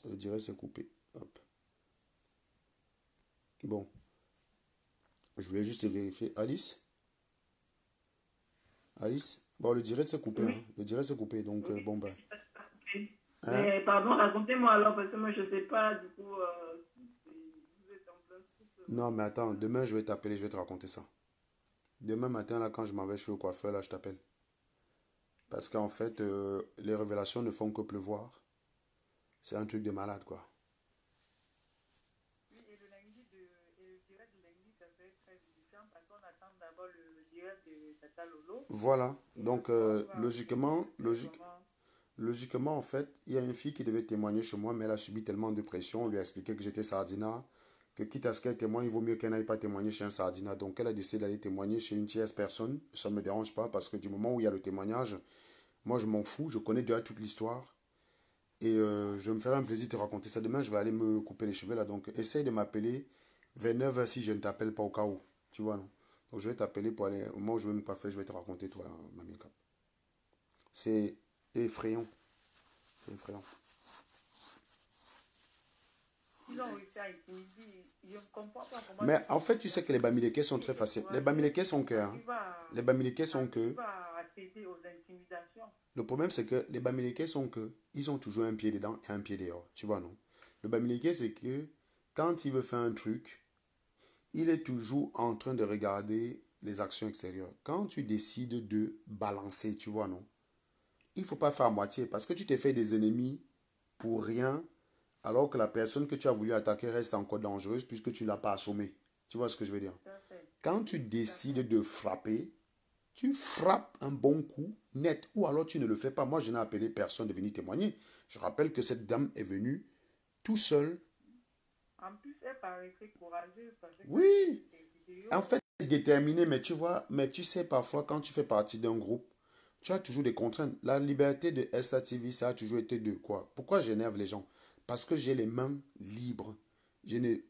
Le direct s'est coupé. Hop. Bon, je voulais juste vérifier. Alice? Alice? Bon, le direct s'est coupé. Hein. Oui, Le direct s'est coupé. Donc, oui. bon, ben. Hein? Mais pardon, racontez-moi alors, parce que moi je sais pas, du coup, vous êtes en plein truc. Non, mais attends, demain, je vais t'appeler, je vais te raconter ça. Demain matin, là, quand je m'en vais chez le coiffeur, là, je t'appelle. Parce qu'en fait, les révélations ne font que pleuvoir. C'est un truc de malade, quoi. Oui, et le direct de lundi, ça fait très différent parce qu'on attend d'abord le direct de Tata Lolo. Voilà. Et le Donc, soir, on va appeler logiquement, pour faire vraiment. logiquement, en fait, il y a une fille qui devait témoigner chez moi, mais elle a subi tellement de pression. On lui a expliqué que j'étais sardinat, que quitte à ce qu'elle témoigne, il vaut mieux qu'elle n'aille pas témoigner chez un sardinat. Donc, elle a décidé d'aller témoigner chez une tierce personne. Ça ne me dérange pas parce que du moment où il y a le témoignage, moi, je m'en fous. Je connais déjà toute l'histoire. Et je me ferai un plaisir de te raconter ça. Demain, je vais aller me couper les cheveux là. Donc, essaye de m'appeler vers 9h si je ne t'appelle pas au cas où. Tu vois, non? Donc, je vais t'appeler pour aller. Au moment où je vais me coiffer, je vais te raconter, toi, Mamie Cap. C'est effrayant. C'est effrayant. Ils ont réussi à intimider. Je ne comprends pas comment Mais tu peux en fait, tu réussir à sais que les Bamileke sont intimider très et être faciles. Les courageux. Bamileke sont que, hein, les Bamileke sont que. Arrive à céder aux intimidations. Le problème, c'est que les Bamileke sont que. Ils ont toujours un pied dedans et un pied dehors. Tu vois, non? Le Bamileke, c'est que quand il veut faire un truc, il est toujours en train de regarder les actions extérieures. Quand tu décides de balancer, tu vois, non? Il ne faut pas faire à moitié parce que tu t'es fait des ennemis pour rien alors que la personne que tu as voulu attaquer reste encore dangereuse puisque tu ne l'as pas assommée. Tu vois ce que je veux dire? Tout à fait. Quand tu Oui, tout à fait. décides de frapper, tu frappes un bon coup net ou alors tu ne le fais pas. Moi, je n'ai appelé personne de venir témoigner. Je rappelle que cette dame est venue tout seule. En plus, elle paraissait courageuse parce que quand j'ai vu Oui, ses en vidéos, fait, elle est déterminée, mais tu vois, mais tu sais, parfois, quand tu fais partie d'un groupe, tu as toujours des contraintes. La liberté de SATV, ça a toujours été de quoi? Pourquoi j'énerve les gens? Parce que j'ai les mains libres.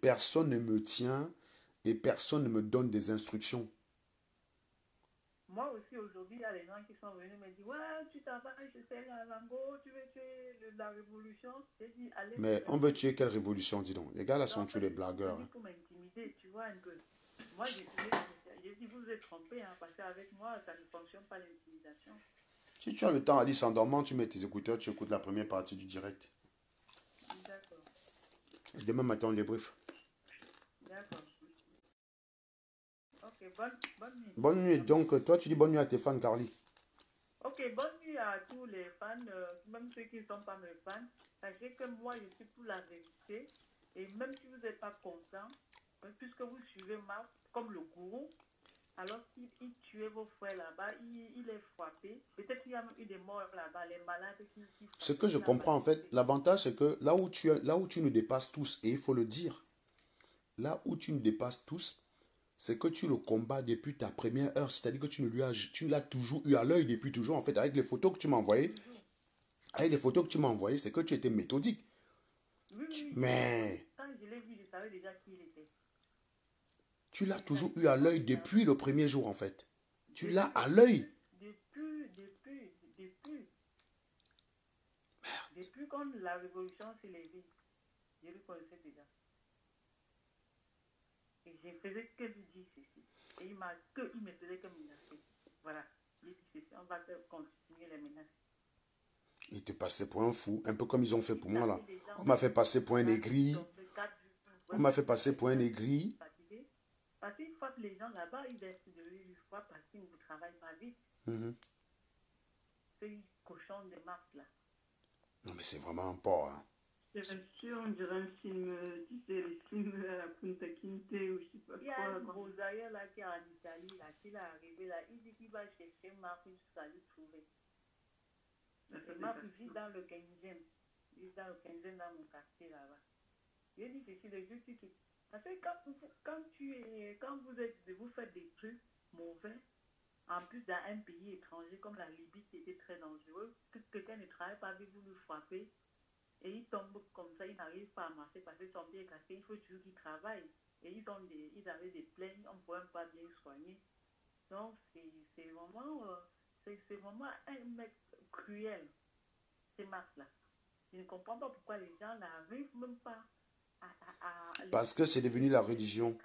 Personne ne me tient et personne ne me donne des instructions. moi aussi aujourd'hui, il y a des gens qui sont venus me dire, ouais, tu travailles chez Serge Lambo, tu veux tuer la révolution. J'ai dit, allez vous Mais faire on veut foutre. tuer quelle révolution, dis donc? Les gars là Mais sont en tous fait, des ils sont blagueurs. venus Hein. pour m'intimider, tu vois un peu. Moi, j'ai dit, vous êtes trompés, hein, parce qu'avec moi, ça ne fonctionne pas l'intimidation. Si tu as le temps, Alice, en dormant, tu mets tes écouteurs, tu écoutes la première partie du direct. D'accord, Et demain matin, on débrief. d'accord. Ok, bonne nuit. Bonne nuit. Merci. Donc, toi, tu dis bonne nuit à tes fans, Carly. Ok, bonne nuit à tous les fans, même ceux qui ne sont pas mes fans. Sachez que moi, je suis pour la vérité. Et même si vous n'êtes pas content, puisque vous suivez Marc comme le gourou, alors qu'il tuait vos frères là-bas, il est frappé. Peut-être qu'il y a même eu des morts là-bas, les malades qui Ce frappaient, que je il n'a pas comprends, en fait, touché. l'avantage, c'est que là où tu nous dépasses tous, et il faut le dire, là où tu nous dépasses tous, c'est que tu le combats depuis ta première heure. C'est-à-dire que tu l'as toujours eu à l'œil depuis toujours. En fait, avec les photos que tu m'as Depuis envoyées, toujours. avec les photos que tu m'as envoyées, c'est que tu étais méthodique. Oui, oui, oui. Mais Quand je l'ai vu, je savais déjà qui il était. tu l'as Je l'ai toujours eu à vraiment l'œil déjà depuis le premier jour, en fait. Tu l'as à l'œil. depuis, depuis quand la révolution s'est levée, je le connaissais déjà. Et je faisais que lui dire ceci. Et il me faisait que menacer. Voilà. Il dit ceci, on va continuer les menaces. Il te passait pour un fou, un peu comme ils ont fait Il pour moi là. tapait des gens, On m'a fait passer pour un voilà, qui aigri. tombaient 4 jours. On Ouais, m'a fait même passer pour un déjà, je suis aigri. fatiguée. Parce qu'il frappe les gens là-bas, il laisse de lui une fois parce qu'il ne travaille pas vite. Mhm. C'est cochon de marque là. Non, mais c'est vraiment un porc. Hein. C'est sûr, on dirait un film, tu sais, les films à la Punta Quinte ou je sais pas quoi. Il y a un Rosario là qui est en Italie, là, qui est arrivé là, il dit qu'il va chercher Marc jusqu'à lui trouver. Et Marc vit dans le 15e. Il vit dans le 15e dans mon quartier là-bas. Il dit ceci, le jeu qui. Parce que quand vous faites des trucs mauvais, en plus dans un pays étranger comme la Libye qui était très dangereux, que quelqu'un ne travaille pas avec vous, le frapper. Et il tombe comme ça, il n'arrive pas à marcher parce que son pied est cassé, il faut toujours qu'il travaille. Et ils avaient des plaies, on ne pouvait pas bien soigner. Donc, c'est vraiment un mec cruel, ces marques-là. Je ne comprends pas pourquoi les gens n'arrivent même pas Parce que c'est devenu la religion.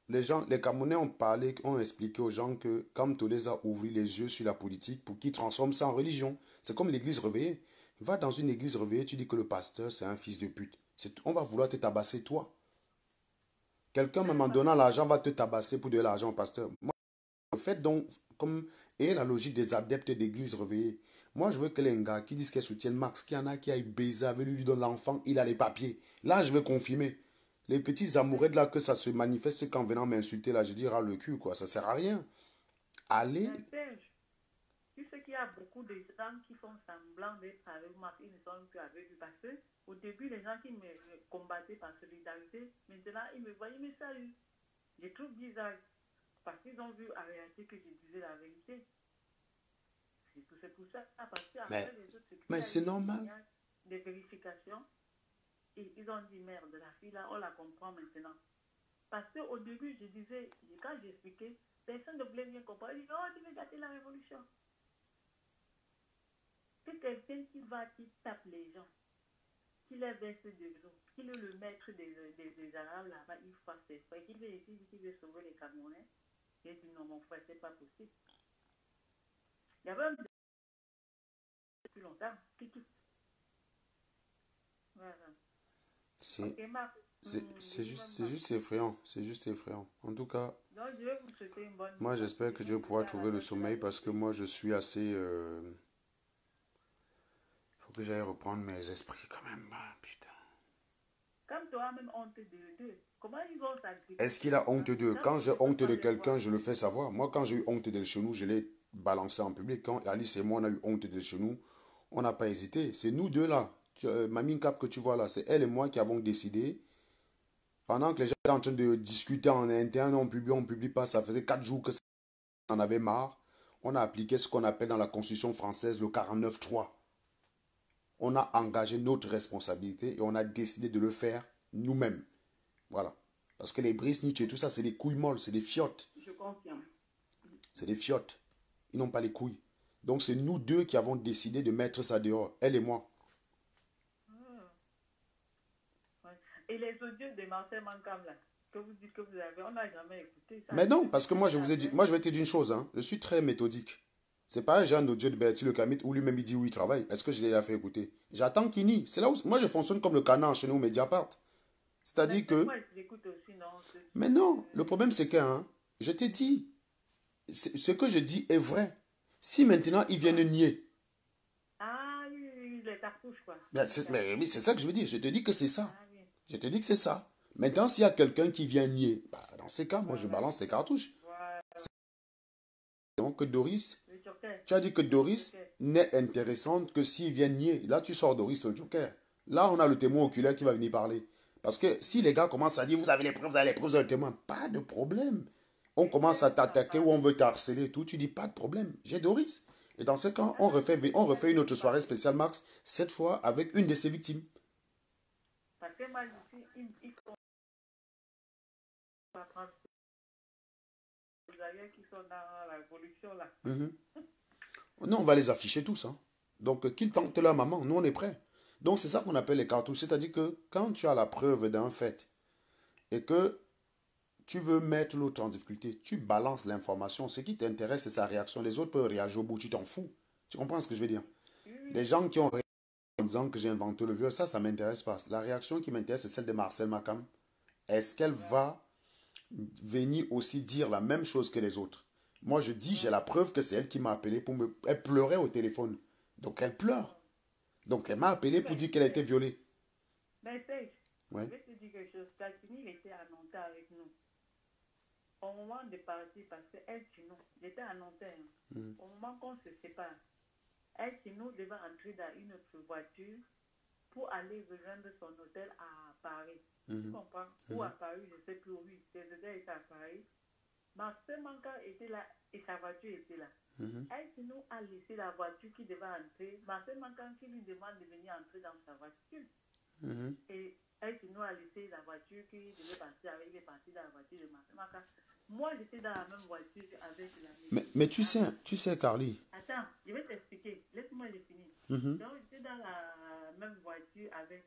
Les gens, les Camerounais ont parlé, ont expliqué aux gens que comme Tolès a ouvert les yeux sur la politique pour qu'ils transforment ça en religion. C'est comme l'église réveillée. Va dans une église réveillée, tu dis que le pasteur c'est un fils de pute. On va vouloir te tabasser toi. Quelqu'un même en donnant l'argent va te tabasser pour de l'argent au pasteur. Moi, faites donc comme et la logique des adeptes d'église réveillée. Moi, je veux que les gars qui disent qu'ils soutiennent Max, qu'il y en a qui aillent baiser avec lui, lui donne l'enfant, il a les papiers. Là, je veux confirmer. Les petits amoureux de là, que ça se manifeste qu'en venant m'insulter, là, je dis, ras le cul, quoi. Ça sert à rien. Allez. Tu sais qu'il y a beaucoup de gens qui font semblant d'être avec moi, ils ne sont plus avec lui. Parce qu'au début, les gens qui me combattaient par solidarité, maintenant, ils me voient, ils me saluent. Je trouve bizarre. Parce qu'ils ont vu en réalité que je disais la vérité. C'est pour ça. Parce qu'après les autres, mais c'est normal. Des vérifications. Et ils ont dit, merde, la fille là, on la comprend maintenant. Parce qu'au début, je disais, quand j'expliquais, personne ne voulait bien comprendre. Ils disaient, oh, tu veux gâter la révolution. C'est quelqu'un qui tape les gens, qui les verse de l'eau, qui est le maître des Arabes là-bas, il fasse ses frères, qui veut ici, qui veut sauver les Camerounais. J'ai dit, non, mon frère, c'est pas possible. Il y avait un depuis longtemps, qui tout. Voilà. C'est juste effrayant. C'est juste effrayant. En tout cas, donc, je vais vous souhaiter une bonne moi j'espère que Dieu pourra trouver le sommeil parce que moi je suis assez... Il faut que j'aille reprendre mes esprits quand même. Ah, putain. Comme tu as même honte d'eux, comment ils vont s'agriper? Est-ce qu'il a honte d'eux? Quand j'ai honte de quelqu'un, je le fais savoir. Moi, quand j'ai eu honte de chez nous, je l'ai balancé en public. Quand Alice et moi, on a eu honte de chez nous, on n'a pas hésité. C'est nous deux là. Mamie Cap que tu vois là, c'est elle et moi qui avons décidé. Pendant que les gens étaient en train de discuter en interne, on publie pas. Ça faisait 4 jours que ça en avait marre. On a appliqué ce qu'on appelle dans la Constitution française le 49.3. On a engagé notre responsabilité et on a décidé de le faire nous-mêmes. Voilà. Parce que les brises, Nietzsche et tout ça, c'est des couilles molles, c'est des fiottes. Je confirme. C'est des fiottes. Ils n'ont pas les couilles. Donc c'est nous deux qui avons décidé de mettre ça dehors, elle et moi. Et les audios de Marcel Mankam, là, que vous dites que vous avez, on n'a jamais écouté ça. Mais non, parce que moi je vous ai dit, moi je vais te dire une chose, hein, je suis très méthodique. C'est pas un genre d'audio de Bertie le Camit où lui-même il dit où il travaille. Est-ce que je l'ai fait écouter? J'attends qu'il nie. C'est là où moi je fonctionne comme le canard chez nous Mediapart. C'est-à-dire que... Moi, je l'écoute aussi, non. Mais non, le problème c'est que, hein, je t'ai dit, ce que je dis est vrai. Si maintenant ils viennent nier. Ah oui, les cartouches quoi. Mais c'est ça que je veux dire. Je te dis que c'est ça. Ah, oui. Je te dis que c'est ça. Maintenant, s'il y a quelqu'un qui vient nier, bah, dans ces cas, moi je balance les cartouches. Donc Doris, tu as dit que Doris n'est intéressante que s'il vient nier. Là, tu sors Doris le Joker. Là, on a le témoin oculaire qui va venir parler. Parce que si les gars commencent à dire, vous avez les preuves, vous avez les preuves, vous avez le témoin, pas de problème. On commence à t'attaquer ou on veut t'harceler, tout, tu dis pas de problème. J'ai Doris. Et dans ce cas, on refait une autre soirée spéciale, Max, cette fois avec une de ses victimes. Parce que moi, ils sont qui sont dans la révolution là. Non, on va les afficher tous. Hein. Donc, qu'ils tentent leur maman, nous on est prêts. Donc, c'est ça qu'on appelle les cartouches. C'est-à-dire que quand tu as la preuve d'un fait et que tu veux mettre l'autre en difficulté, tu balances l'information. Ce qui t'intéresse, c'est sa réaction. Les autres peuvent réagir au bout, tu t'en fous. Tu comprends ce que je veux dire? Les gens qui ont réagi en disant que j'ai inventé le viol, ça ne m'intéresse pas. La réaction qui m'intéresse, c'est celle de Marcel Makam. Est-ce qu'elle va venir aussi dire la même chose que les autres? Moi, je dis, j'ai la preuve que c'est elle qui m'a appelé pour me... Elle pleurait au téléphone. Donc, elle pleure. Donc, elle m'a appelé pour dire qu'elle a été violée. Mais Serge, je vais te dire quelque chose. Platini, il était à Nanterre avec nous. Au moment de partir, parce qu'elle, nous, j'étais à Nanterre. Au moment qu'on se sépare, elle, nous, devait entrer dans une autre voiture pour aller rejoindre son hôtel à Paris. Tu comprends? Ou à Paris, je ne sais plus où. Oui, ses hôtels étaient à Paris. Marcel Manka était là et sa voiture était là. Elle nous a laissé la voiture qui devait entrer. Marcel Manka qui lui demande de venir entrer dans sa voiture. Et elle nous a laissé la voiture qui devait partir avec. Il est parti dans la voiture de Marcel Manka. Moi, j'étais dans la même voiture avec la maison. Mais tu sais, Carly. Attends, je vais t'expliquer. Laisse-moi le finir. Donc, j'étais dans la même voiture vu avec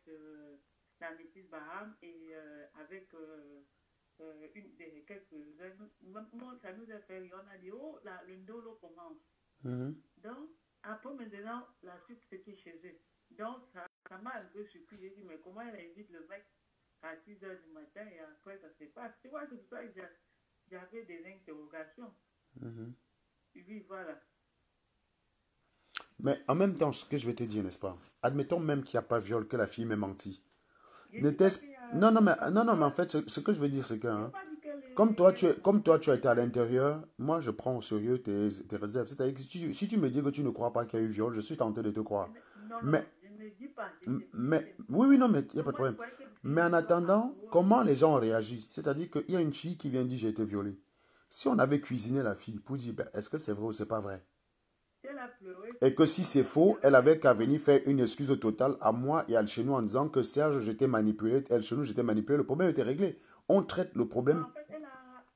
la métisse Baham et avec ça nous a fait, on a dit, oh, le ndolo commence. Donc, après maintenant, la suite c'était chez eux. Donc, ça m'a un peu surpris. J'ai dit, mais comment elle invite le mec à 6 h du matin et après ça se passe? Tu vois, c'est pour ça que j'avais des interrogations. Oui, voilà. Mais en même temps, ce que je vais te dire, n'est-ce pas? Admettons même qu'il n'y a pas viol, que la fille m'ait menti. Non, mais en fait, ce que je veux dire, c'est que, hein, comme toi, tu as été à l'intérieur, moi, je prends au sérieux tes réserves. C'est-à-dire que si tu me dis que tu ne crois pas qu'il y a eu viol, je suis tenté de te croire. Non, je ne dis pas. Oui, non, mais il n'y a pas de problème. Mais en attendant, comment les gens réagissent? C'est-à-dire qu'il y a une fille qui vient dire j'ai été violée. Si on avait cuisiné la fille pour dire, ben, est-ce que c'est vrai ou c'est pas vrai? Et que si c'est faux, elle avait qu'à venir faire une excuse totale à moi et à Elchenou en disant que Serge, j'étais manipulé, Elchenou, j'étais manipulé. Le problème était réglé. On traite le problème.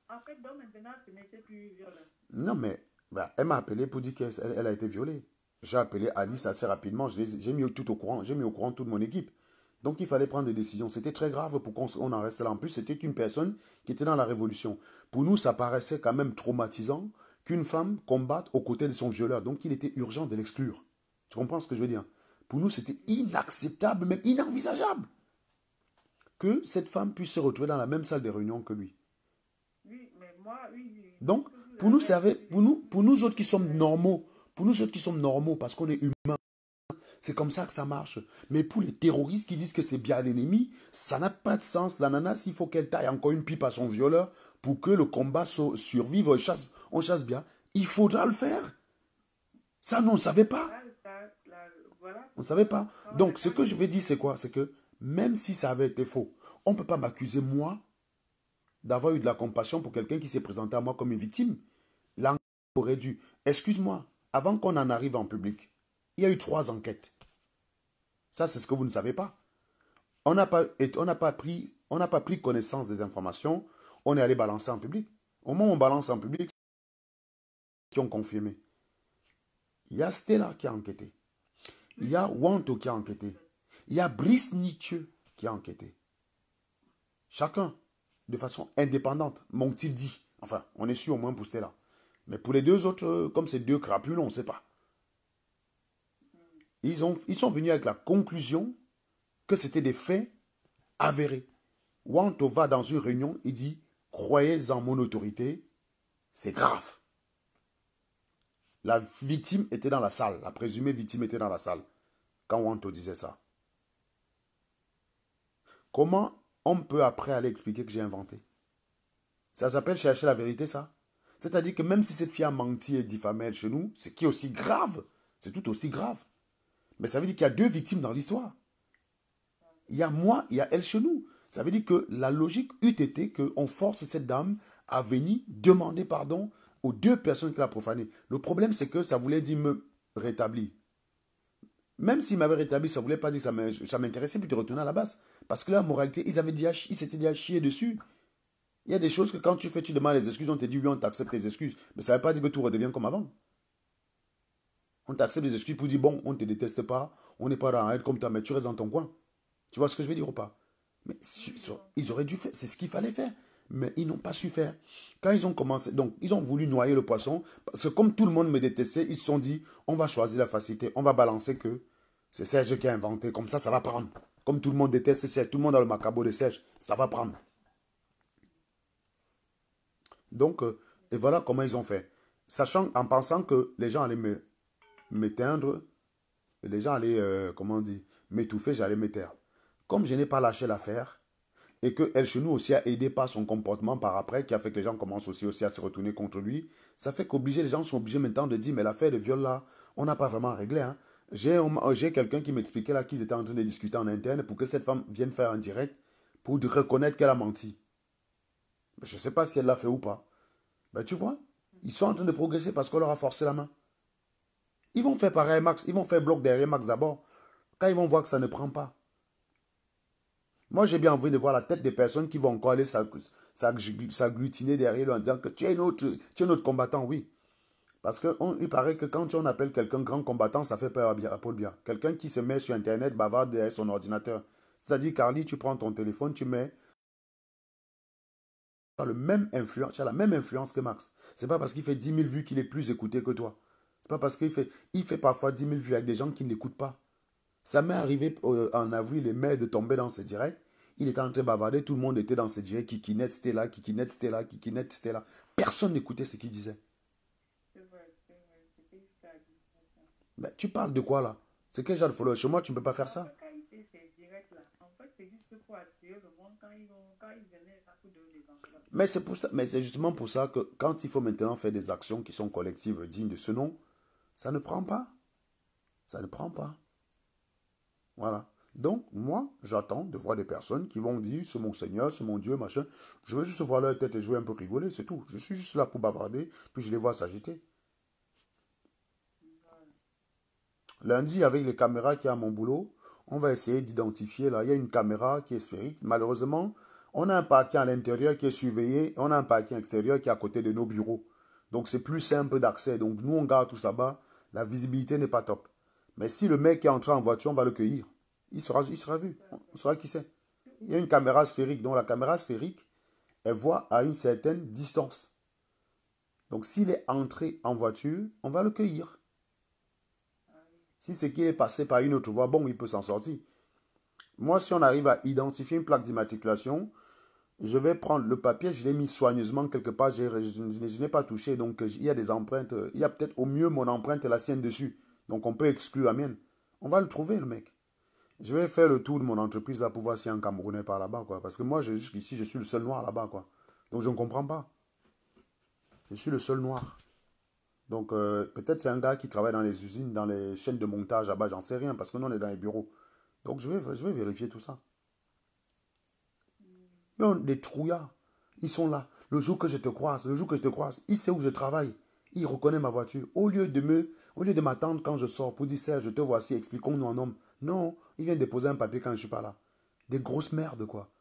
En fait, donc maintenant, ce n'était plus violent. Non, mais bah, elle m'a appelé pour dire qu'elle a été violée. J'ai appelé Alice assez rapidement. J'ai mis tout au courant. J'ai mis au courant toute mon équipe. Donc, il fallait prendre des décisions. C'était très grave pour qu'on en reste là. En plus, c'était une personne qui était dans la révolution. Pour nous, ça paraissait quand même traumatisant qu'une femme combatte aux côtés de son violeur. Donc, il était urgent de l'exclure. Tu comprends ce que je veux dire? Pour nous, c'était inacceptable, même inenvisageable, que cette femme puisse se retrouver dans la même salle de réunion que lui. Oui, mais moi, oui. Donc, pour nous autres qui sommes normaux, parce qu'on est humains, c'est comme ça que ça marche. Mais pour les terroristes qui disent que c'est bien l'ennemi, ça n'a pas de sens. La nana, s'il faut qu'elle taille encore une pipe à son violeur pour que le combat survive, on chasse bien, il faudra le faire. Ça, nous, on ne savait pas. On ne savait pas. Donc, ce que je vais dire, c'est quoi? C'est que même si ça avait été faux, on ne peut pas m'accuser, moi, d'avoir eu de la compassion pour quelqu'un qui s'est présenté à moi comme une victime. Là, on aurait dû. Excuse-moi, avant qu'on en arrive en public, il y a eu 3 enquêtes. Ça, c'est ce que vous ne savez pas. On n'a pas pris connaissance des informations. On est allé balancer en public. Au moment où on balance en public, qui ont confirmé. Il y a Stella qui a enquêté. Il y a Wanto qui a enquêté. Il y a Brice Nietzsche qui a enquêté. Chacun, de façon indépendante, m'ont-ils dit. Enfin, on est sûr au moins pour Stella. Mais pour les deux autres, comme c'est 2 crapules, on ne sait pas. Ils sont venus avec la conclusion que c'était des faits avérés. Wanto va dans une réunion, il dit « Croyez en mon autorité, c'est grave ». La victime était dans la salle, la présumée victime était dans la salle quand Wanto disait ça. Comment on peut après aller expliquer que j'ai inventé? Ça s'appelle chercher la vérité, ça. C'est-à-dire que même si cette fille a menti et diffamé chez nous, ce qui est aussi grave, c'est tout aussi grave. Mais ça veut dire qu'il y a 2 victimes dans l'histoire. Il y a moi, il y a elle chez nous. Ça veut dire que la logique eût été qu'on force cette dame à venir demander pardon aux 2 personnes qui l'ont profané. Le problème, c'est que ça voulait dire me rétablir. Même s'il m'avait rétabli, ça ne voulait pas dire que ça m'intéressait plus de retourner à la base. Parce que la moralité, ils s'étaient déjà chiés dessus. Il y a des choses que quand tu fais, tu demandes les excuses, on te dit oui, on t'accepte les excuses. Mais ça ne veut pas dire que tout redevient comme avant. On t'accepte les excuses pour dire bon, on ne te déteste pas, on n'est pas dans la haine comme toi, mais tu restes dans ton coin. Tu vois ce que je veux dire ou pas? Mais ils auraient dû faire, c'est ce qu'il fallait faire. Mais ils n'ont pas su faire. Quand ils ont commencé, donc ils ont voulu noyer le poisson, parce que comme tout le monde me détestait, ils se sont dit, on va choisir la facilité, on va balancer que c'est Serge qui a inventé, comme ça va prendre. Comme tout le monde déteste Serge, tout le monde a le macabo de Serge, ça va prendre. Donc, et voilà comment ils ont fait. Sachant, en pensant que les gens allaient m'éteindre, les gens allaient, comment on dit, m'étouffer, j'allais m'éteindre. Comme je n'ai pas lâché l'affaire, et que El Chenou aussi a aidé par son comportement par après, qui a fait que les gens commencent aussi à se retourner contre lui, ça fait qu'obliger les gens sont obligés maintenant de dire, mais l'affaire de viol là, on n'a pas vraiment réglé. Hein. J'ai quelqu'un qui m'expliquait là qu'ils étaient en train de discuter en interne pour que cette femme vienne faire un direct pour reconnaître qu'elle a menti. Je ne sais pas si elle l'a fait ou pas. Ben, tu vois, ils sont en train de progresser parce qu'on leur a forcé la main. Ils vont faire pareil Max, ils vont faire bloc derrière Max d'abord. Quand ils vont voir que ça ne prend pas. Moi, j'ai bien envie de voir la tête des personnes qui vont encore aller s'agglutiner derrière lui en disant que tu es notre combattant, oui. Parce qu'il paraît que quand on appelle quelqu'un grand combattant, ça fait peur à Paul Biya. Quelqu'un qui se met sur Internet, bavarde derrière son ordinateur. C'est-à-dire, Carly, tu prends ton téléphone, tu mets tu as la même influence que Max. C'est pas parce qu'il fait 10 000 vues qu'il est plus écouté que toi. C'est pas parce il fait parfois 10 000 vues avec des gens qui ne l'écoutent pas. Ça m'est arrivé en avril et mai de tomber dans ce direct. Il était en train de bavarder, tout le monde était dans ce direct. Kikinette, c'était là, Kikinette, c'était là, Kikinette, c'était là. Personne n'écoutait ce qu'il disait. C'est vrai, c'était ça. Mais tu parles de quoi là? C'est quel genre de follower? Chez moi, tu ne peux pas faire ça. Quand il fait ces directs là, en fait, c'est juste pour attirer le monde. Quand ils venaient, ça coûte des enveloppes. Mais c'est pour ça, mais c'est justement pour ça que quand il faut maintenant faire des actions qui sont collectives, dignes de ce nom, ça ne prend pas. Ça ne prend pas. Voilà. Donc, moi, j'attends de voir des personnes qui vont dire, c'est mon Seigneur, c'est mon Dieu, machin. Je veux juste voir leur tête et jouer un peu rigoler, c'est tout. Je suis juste là pour bavarder, puis je les vois s'agiter. Lundi, avec les caméras qu'il y a à mon boulot, on va essayer d'identifier, là, il y a une caméra qui est sphérique. Malheureusement, on a un parking à l'intérieur qui est surveillé, on a un parking extérieur qui est à côté de nos bureaux. Donc, c'est plus simple d'accès. Donc, nous, on garde tout ça bas, la visibilité n'est pas top. Mais si le mec est entré en voiture, on va le cueillir. Il sera vu. On saura qui c'est. Il y a une caméra sphérique. Donc, la caméra sphérique, elle voit à une certaine distance. Donc, s'il est entré en voiture, on va le cueillir. Si c'est qu'il est passé par une autre voie, bon, il peut s'en sortir. Moi, si on arrive à identifier une plaque d'immatriculation, je vais prendre le papier, je l'ai mis soigneusement quelque part, je n'ai pas touché, donc il y a des empreintes, il y a peut-être au mieux mon empreinte et la sienne dessus. Donc on peut exclure la mienne. On va le trouver, le mec. Je vais faire le tour de mon entreprise là pour voir s'il y a un Camerounais par là-bas, quoi. Parce que moi, jusqu'ici, je suis le seul noir là-bas, quoi. Donc je ne comprends pas. Je suis le seul noir. Donc peut-être c'est un gars qui travaille dans les usines, dans les chaînes de montage là-bas, j'en sais rien, parce que nous on est dans les bureaux. Donc je vais vérifier tout ça. Ils ont des trouillards. Ils sont là. Le jour que je te croise, il sait où je travaille. Il reconnaît ma voiture. Au lieu de m'attendre quand je sors pour dire, Serge, je te voici, expliquons-nous en homme. Non, il vient déposer un papier quand je ne suis pas là. Des grosses merdes, quoi.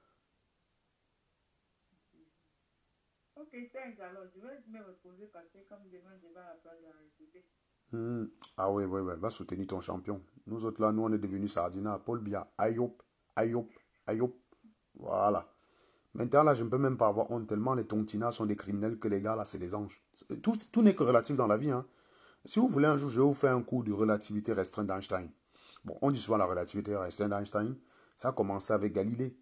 Ok, Serge, alors je vais me reposer parce que comme demain, je vais à la place de la République. Ah oui, va soutenir ton champion. Nous autres là, nous on est devenus Sardina, Paul Biya, Ayop, Ayop, Ayop. Voilà. Maintenant là, je ne peux même pas avoir honte tellement les tontinas sont des criminels que les gars là, c'est des anges. Tout n'est que relatif dans la vie. Hein. Si vous voulez un jour, je vais vous faire un cours de relativité restreinte d'Einstein. Bon, on dit souvent la relativité restreinte d'Einstein. Ça a commencé avec Galilée.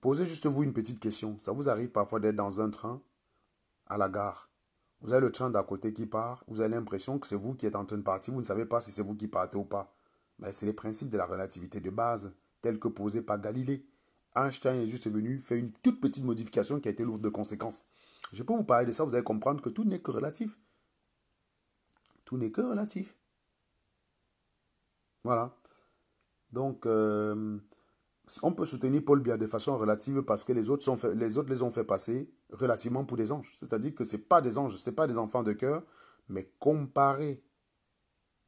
Posez juste vous une petite question. Ça vous arrive parfois d'être dans un train à la gare. Vous avez le train d'à côté qui part. Vous avez l'impression que c'est vous qui êtes en train de partir. Vous ne savez pas si c'est vous qui partez ou pas. Mais c'est les principes de la relativité de base, tels que posés par Galilée. Einstein est juste venu faire une toute petite modification qui a été lourde de conséquences. Je peux vous parler de ça, vous allez comprendre que tout n'est que relatif. Tout n'est que relatif. Voilà. Donc, on peut soutenir Paul Biya de façon relative parce que les autres les ont fait passer relativement pour des anges. C'est-à-dire que ce n'est pas des anges, ce n'est pas des enfants de cœur, mais comparé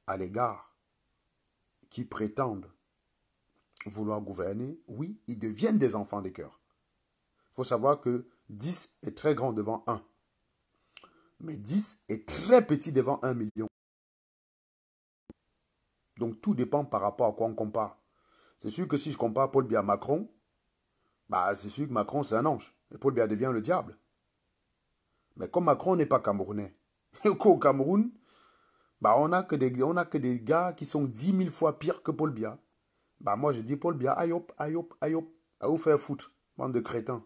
à l'égard qui prétendent vouloir gouverner, oui, ils deviennent des enfants de cœur. Il faut savoir que 10 est très grand devant 1. Mais 10 est très petit devant 1 million. Donc tout dépend par rapport à quoi on compare. C'est sûr que si je compare Paul Biya à Macron, bah c'est sûr que Macron c'est un ange. Et Paul Biya devient le diable. Mais comme Macron n'est pas camerounais, et qu'au Cameroun, bah on a que des gars qui sont 10 000 fois pires que Paul Biya. Bah moi je dis Paul Biya, aïop, aïop, aïop, à vous faire foutre, bande de crétins.